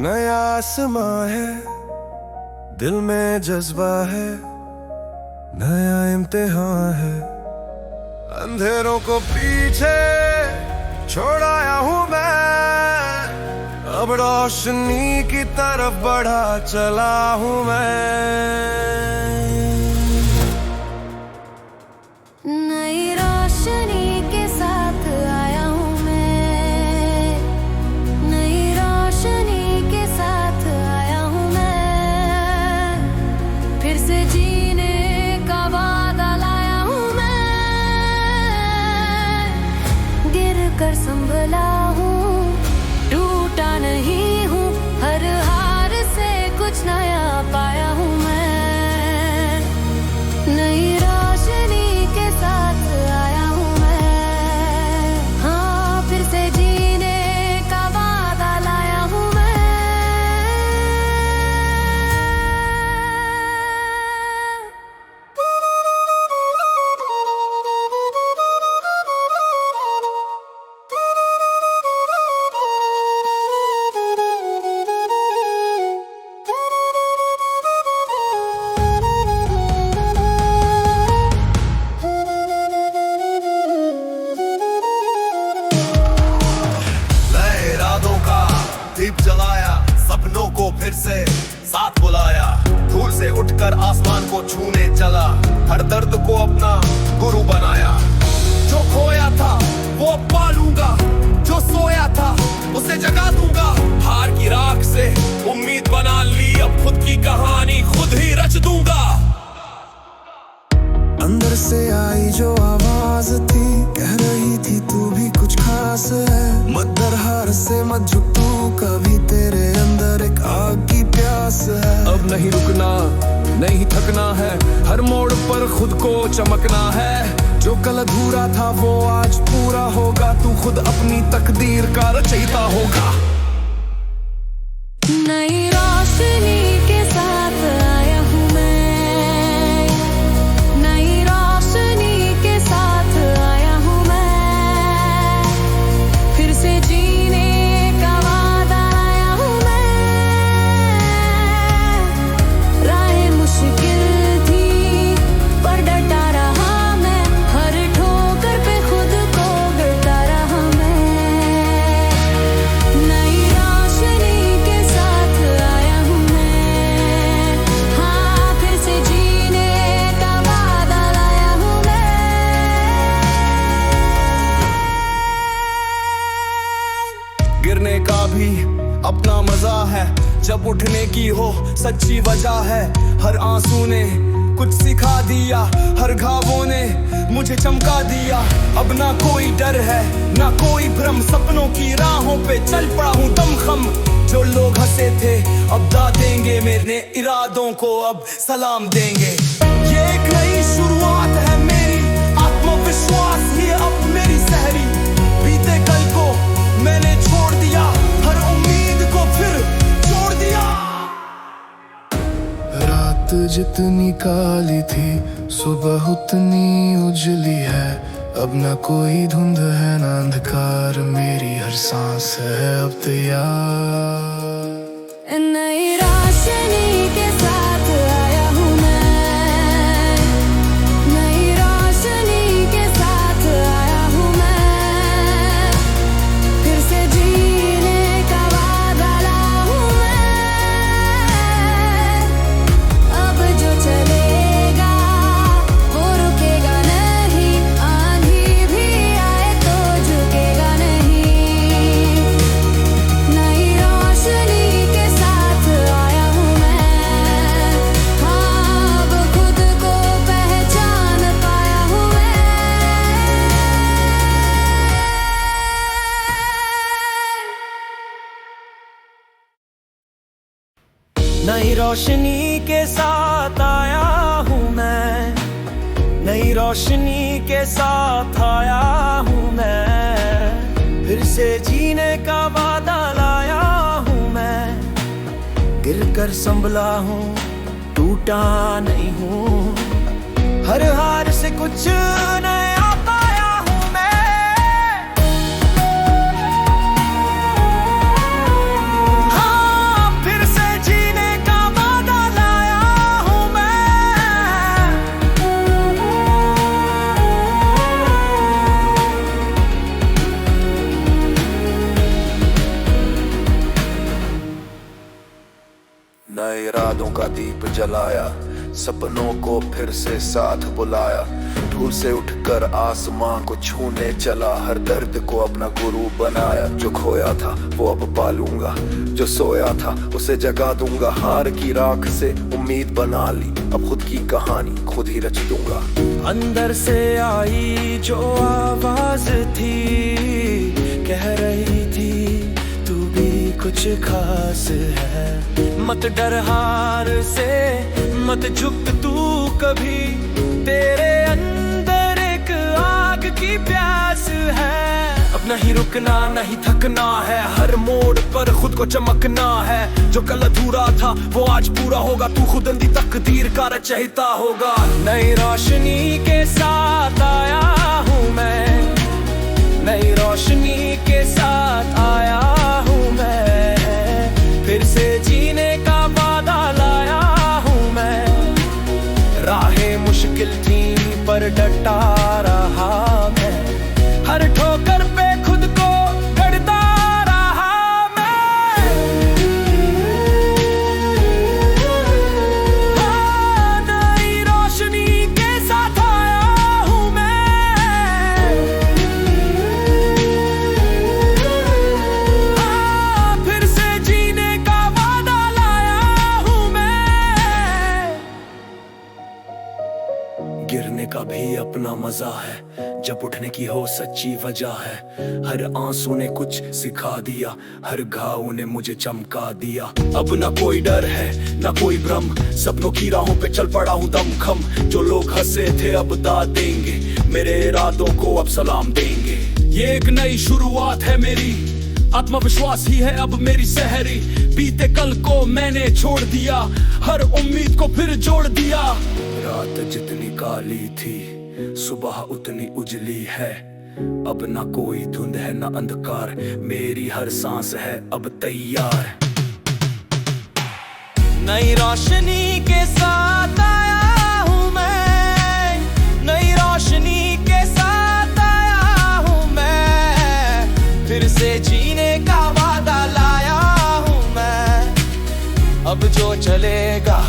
नया आसमां है, दिल में जज्बा है, नया इम्तिहान है। अंधेरों को पीछे छोड़ाया हूँ मैं, अब रोशनी की तरफ बढ़ा चला हूँ मैं। नई रोशनी के साथ आया हूँ मैं, नई रोशनी के साथ आया हूँ मैं। फिर से जीने का वादा लाया हूँ मैं, गिर कर संभला हूँ, टूटा नहीं हूँ, हर हार से कुछ नया पाया हूँ मैं। नई रोशनी के साथ आया हूँ मैं, हाँ फिर से जीने का वादा लाया हूँ मैं। दीप जलाया, सपनों को फिर से साथ बुलाया, धूल से उठकर आसमान को छूने चला, हर दर्द को अपना गुरु बनाया। जो खोया था वो पालूंगा, जो सोया था उसे जगा दूंगा। हार की राख से उम्मीद बना ली, अब खुद की कहानी खुद ही रच दूंगा। अंदर से आई जो आवाज थी, कह रही थी तू भी कुछ खास है। मत डर हार से मत झुक तू कभी, तेरे अंदर एक आग की प्यास है। अब नहीं रुकना, नहीं थकना है, हर मोड़ पर खुद को चमकना है। जो कल अधूरा था वो आज पूरा होगा, तू खुद अपनी तकदीर का रचयिता होगा। नई रोशनी के साथ आया हूँ मैं, नई रोशनी के साथ आया हूँ मैं। फिर से जीने का वादा लाया हूँ मैं। राहें मुश्किल थी पर डटा रहा मैं, हर ठोकर पे खुद को गिरता रहा मैं। नई रोशनी के साथ आया हूँ मैं, हाँ फिर से जीने का वादा लाया हूँ मैं। गिरने का भी अपना मजा है, जब उठने की हो सच्ची वजह है। हर आंसू ने कुछ सिखा दिया, हर घावों ने मुझे चमका दिया। अब ना कोई डर है ना कोई भ्रम, सपनों की राहों पे चल पड़ा हूँ दमखम। जो लोग हंसे थे अब दा देंगे, मेरे इरादों को अब सलाम देंगे। ये एक नई शुरुआत है मेरी, आत्मविश्वास ही अब मेरी सहरी। बीते कल को मैंने छोड़ दिया, हर उम्मीद को फिर छोड़ दिया। रात जितनी काली थी सुबह उतनी उजली है। अब ना कोई धुंध है ना अंधकार, मेरी हर सांस है अब तैयार। नई रोशनी के साथ आया हूँ मैं, नई रोशनी के साथ आया हूँ मैं। फिर से जीने का वादा लाया हूँ मैं। अब जो चलेगा वो रुकेगा नहीं, आंधी भी आए तो झुकेगा नहीं। नई रोशनी के साथ आया हूँ मैं, हाँ अब खुद को पहचान पाया हूँ मैं। नई रोशनी के साथ आया हूँ मैं, नई रोशनी के साथ आया हूँ मैं। फिर से जीने का वादा लाया हूँ मैं, गिर कर संभला हूँ, टूटा नहीं हूँ, हर हार से कुछ नया पाया हूँ मैं। हाँ राहों का दीप जलाया, सपनों को फिर से साथ बुलाया। धूल से उठकर आसमां को छूने चला, हर दर्द को अपना गुरु बनाया। जो खोया था वो अब पालूंगा, जो सोया था उसे जगा दूंगा। हार की राख से उम्मीद बना ली, अब खुद की कहानी खुद ही रच दूंगा। अंदर से आई जो आवाज थी, कह रही थी तू भी कुछ खास है। मत डर हार से, मत झुक तू कभी, तेरे अंदर एक आग की प्यास है। अब नहीं रुकना नहीं थकना है, हर मोड़ पर खुद को चमकना है। जो कल अधूरा था वो आज पूरा होगा, तू खुदंदी तकदीर का रचयिता होगा। नई रोशनी के साथ आया हूँ मैं, नई रोशनी के साथ आया हूँ मैं। फिर से जीने का वादा लाया हूँ मैं। राहें मुश्किल थी पर डटा रहा मैं, हर ठोकर पे खुद को गढ़ता रहा मैं। नई रोशनी के साथ आया हूँ मैं। फिर से जीने का वादा लाया हूँ मैं। गिरने का भी अपना मजा है, जब उठने की हो सच्ची वजह है। हर आंसू ने कुछ सिखा दिया, हर घाव ने मुझे चमका दिया। अब न कोई डर है न कोई भ्रम, सपनों की राहों पे चल पड़ा हूँ दमखम। जो लोग हंसे थे अब दाद देंगे, मेरे इरादों को अब सलाम देंगे। ये एक नई शुरुआत है मेरी, आत्मविश्वास ही है अब मेरी सहरी। बीते कल को मैंने छोड़ दिया, हर उम्मीद को फिर जोड़ दिया। रात जितनी काली थी सुबह उतनी उजली है। अब ना कोई धुंध है ना अंधकार, मेरी हर सांस है अब तैयार। नई रोशनी के साथ आया हूँ मैं, नई रोशनी के साथ आया हूँ मैं। फिर से जीने का वादा लाया हूँ मैं। अब जो चलेगा